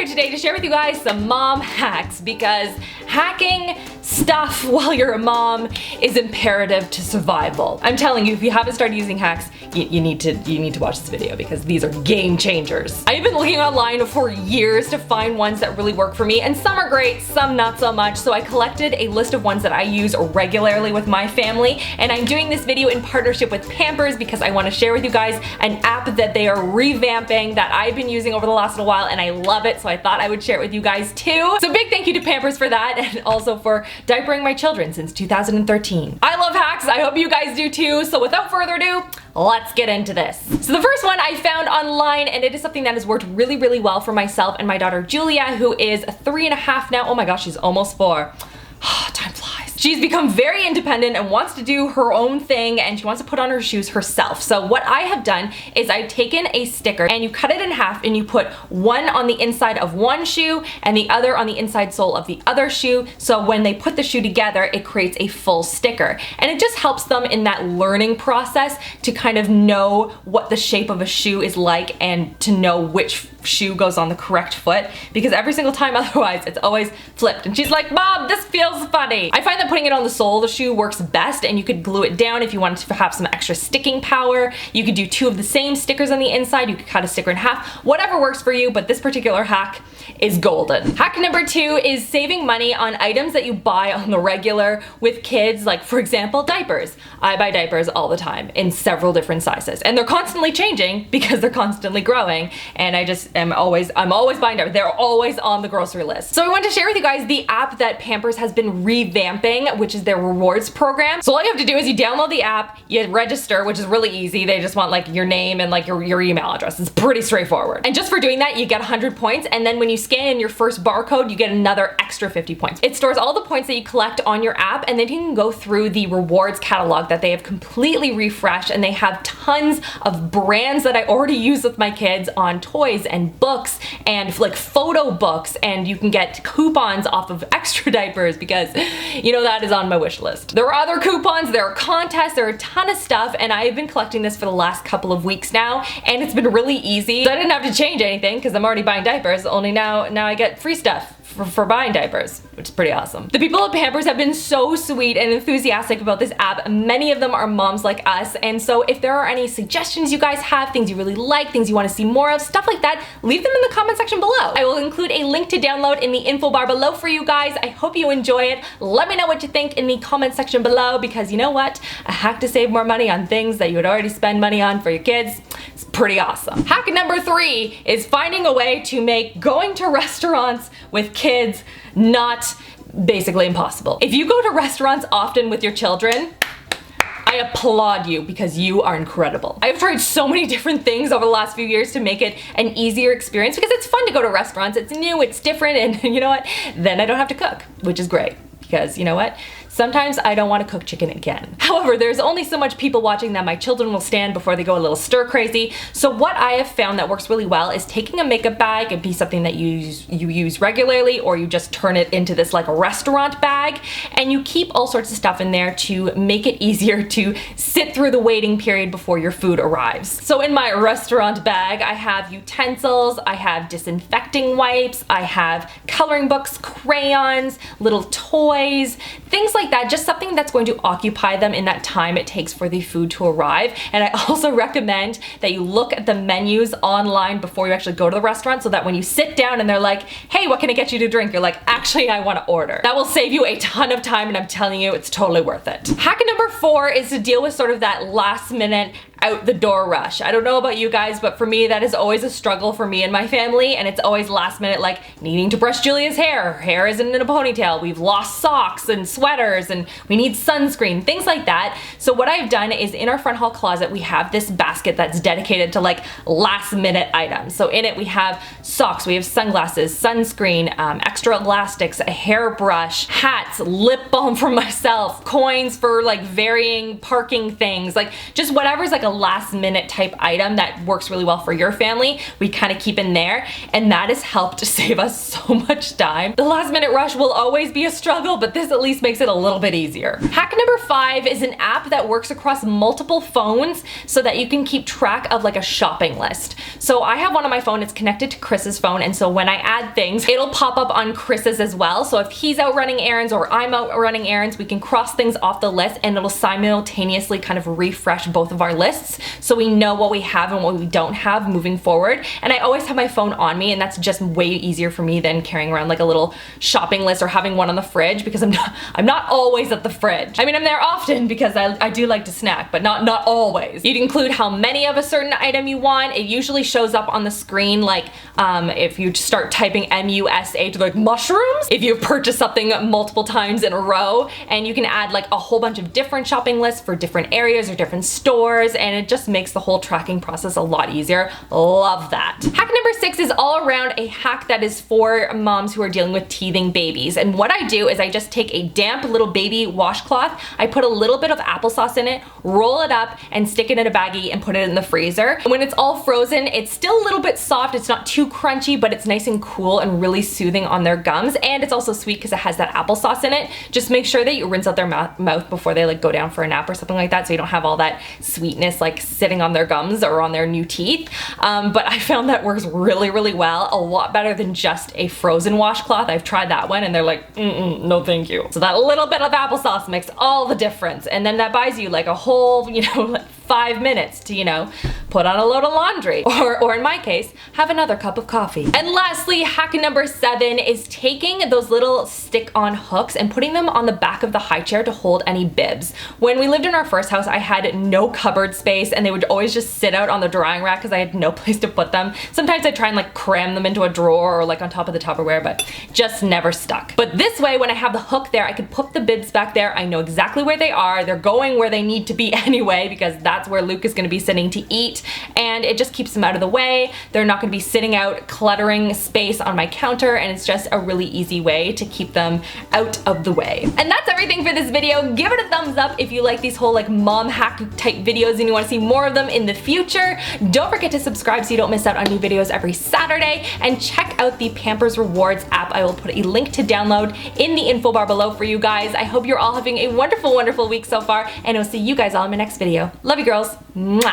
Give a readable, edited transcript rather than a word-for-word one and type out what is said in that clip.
here today to share with you guys some mom hacks because hacking stuff while you're a mom is imperative to survival. I'm telling you, if you haven't started using hacks, you need to watch this video because these are game changers. I've been looking online for years to find ones that really work for me, and some are great, some not so much, so I collected a list of ones that I use regularly with my family, and I'm doing this video in partnership with Pampers because I want to share with you guys an app that they are revamping that I've been using over the last little while, and I love it, so I thought I would share it with you guys too. So big thank you to Pampers for that, and also for diapering my children since 2013. I love hacks, I hope you guys do too, so without further ado, let's get into this. So the first one I found online, and it is something that has worked really, really well for myself and my daughter Julia, who is 3.5 now. Oh my gosh, she's almost 4. Time flies. She's become very independent and wants to do her own thing, and she wants to put on her shoes herself. So what I have done is I've taken a sticker and you cut it in half and you put one on the inside of one shoe and the other on the inside sole of the other shoe. So when they put the shoe together, it creates a full sticker. And it just helps them in that learning process to kind of know what the shape of a shoe is like and to know which shoe goes on the correct foot, because every single time otherwise it's always flipped. And she's like, "Mom, this feels funny." I find that putting it on the sole of the shoe works best, and you could glue it down if you wanted to have some extra sticking power. You could do 2 of the same stickers on the inside. You could cut a sticker in half. Whatever works for you, but this particular hack is golden. Hack number 2 is saving money on items that you buy on the regular with kids, like for example, diapers. I buy diapers all the time in several different sizes, and they're constantly changing because they're constantly growing, and I'm always buying diapers. They're always on the grocery list. So I want to share with you guys the app that Pampers has been revamping, which is their rewards program. So all you have to do is you download the app, you register, which is really easy. They just want like your name and like your email address. It's pretty straightforward. And just for doing that, you get 100 points, and then when you scan in your first barcode, you get another extra 50 points. It stores all the points that you collect on your app, and then you can go through the rewards catalog that they have completely refreshed, and they have tons of brands that I already use with my kids on toys and books and like photo books, and you can get coupons off of extra diapers because you know that is on my wish list. There are other coupons, there are contests, there are a ton of stuff, and I've been collecting this for the last couple of weeks now, and it's been really easy. So I didn't have to change anything because I'm already buying diapers, only now I get free stuff for buying diapers, which is pretty awesome. The people at Pampers have been so sweet and enthusiastic about this app. Many of them are moms like us, and so if there are any suggestions you guys have, things you really like, things you want to see more of, stuff like that, leave them in the comment section below. I will include a link to download in the info bar below for you guys. I hope you enjoy it. Let me know what you think in the comment section below, because you know what? A hack to save more money on things that you would already spend money on for your kids. It's pretty awesome. Hack number 3 is finding a way to make going to restaurants with kids not basically impossible. If you go to restaurants often with your children, I applaud you because you are incredible. I've tried so many different things over the last few years to make it an easier experience because it's fun to go to restaurants. It's new, it's different, and you know what? Then I don't have to cook, which is great because you know what? Sometimes I don't want to cook chicken again. However, there's only so much people watching that my children will stand before they go a little stir crazy. So what I have found that works really well is taking a makeup bag and be something that you use regularly, or you just turn it into this like a restaurant bag, and you keep all sorts of stuff in there to make it easier to sit through the waiting period before your food arrives. So in my restaurant bag, I have utensils, I have disinfecting wipes, I have coloring books, crayons, little toys, things like that, just something that's going to occupy them in that time it takes for the food to arrive. And I also recommend that you look at the menus online before you actually go to the restaurant, so that when you sit down and they're like, "Hey, what can I get you to drink?" you're like, "Actually, I want to order." That will save you a ton of time, and I'm telling you, it's totally worth it. Hack number 4 is to deal with sort of that last minute out the door rush. I don't know about you guys, but for me that is always a struggle for me and my family, and it's always last minute, like needing to brush Julia's hair. Her hair isn't in a ponytail, we've lost socks and sweaters, and we need sunscreen, things like that. So what I've done is in our front hall closet we have this basket that's dedicated to like last minute items. So in it we have socks, we have sunglasses, sunscreen, extra elastics, a hairbrush, hats, lip balm for myself, coins for like varying parking things, like just whatever's like a last minute type item that works really well for your family, we kind of keep in there, and that has helped to save us so much time. The last minute rush will always be a struggle, but this at least makes it a little bit easier. Hack number 5 is an app that works across multiple phones so that you can keep track of like a shopping list. So I have one on my phone, it's connected to Chris's phone, and so when I add things, it'll pop up on Chris's as well. So if he's out running errands or I'm out running errands, we can cross things off the list and it'll simultaneously kind of refresh both of our lists so we know what we have and what we don't have moving forward. And I always have my phone on me, and that's just way easier for me than carrying around like a little shopping list or having one on the fridge, because I'm not always at the fridge. I mean, I'm there often because I do like to snack, but not always. You'd include how many of a certain item you want. It usually shows up on the screen like if you start typing MUSH, like mushrooms, if you've purchased something multiple times in a row, and you can add like a whole bunch of different shopping lists for different areas or different stores, and it just makes the whole tracking process a lot easier. Love that. Hack number 6 is all around a hack that is for moms who are dealing with teething babies. And what I do is I just take a damp little baby washcloth, I put a little bit of applesauce in it, roll it up, and stick it in a baggie and put it in the freezer. And when it's all frozen, it's still a little bit soft, it's not too crunchy, but it's nice and cool and really soothing on their gums, and it's also sweet because it has that applesauce in it. Just make sure that you rinse out their mouth before they like go down for a nap or something like that, so you don't have all that sweetness like sitting on their gums or on their new teeth. But I found that works really well, a lot better than just a frozen washcloth. I've tried that one and they're like, no thank you. So that little bit of applesauce makes all the difference, and then that buys you like a whole, like 5 minutes to, put on a load of laundry, or in my case, have another cup of coffee. And lastly, hack number 7 is taking those little stick-on hooks and putting them on the back of the high chair to hold any bibs. When we lived in our first house, I had no cupboard space, and they would always just sit out on the drying rack because I had no place to put them. Sometimes I try and like cram them into a drawer or like on top of the Tupperware, but just never stuck. But this way, when I have the hook there, I could put the bibs back there. I know exactly where they are. They're going where they need to be anyway, because that's where Luke is going to be sitting to eat, and it just keeps them out of the way. They're not going to be sitting out cluttering space on my counter, and it's just a really easy way to keep them out of the way. And that's everything for this video. Give it a thumbs up if you like these whole like mom hack type videos and you want to see more of them in the future. Don't forget to subscribe so you don't miss out on new videos every Saturday, and check out the Pampers Rewards app. I will put a link to download in the info bar below for you guys. I hope you're all having a wonderful week so far, and I'll see you guys all in my next video. Love you girls. Mwah.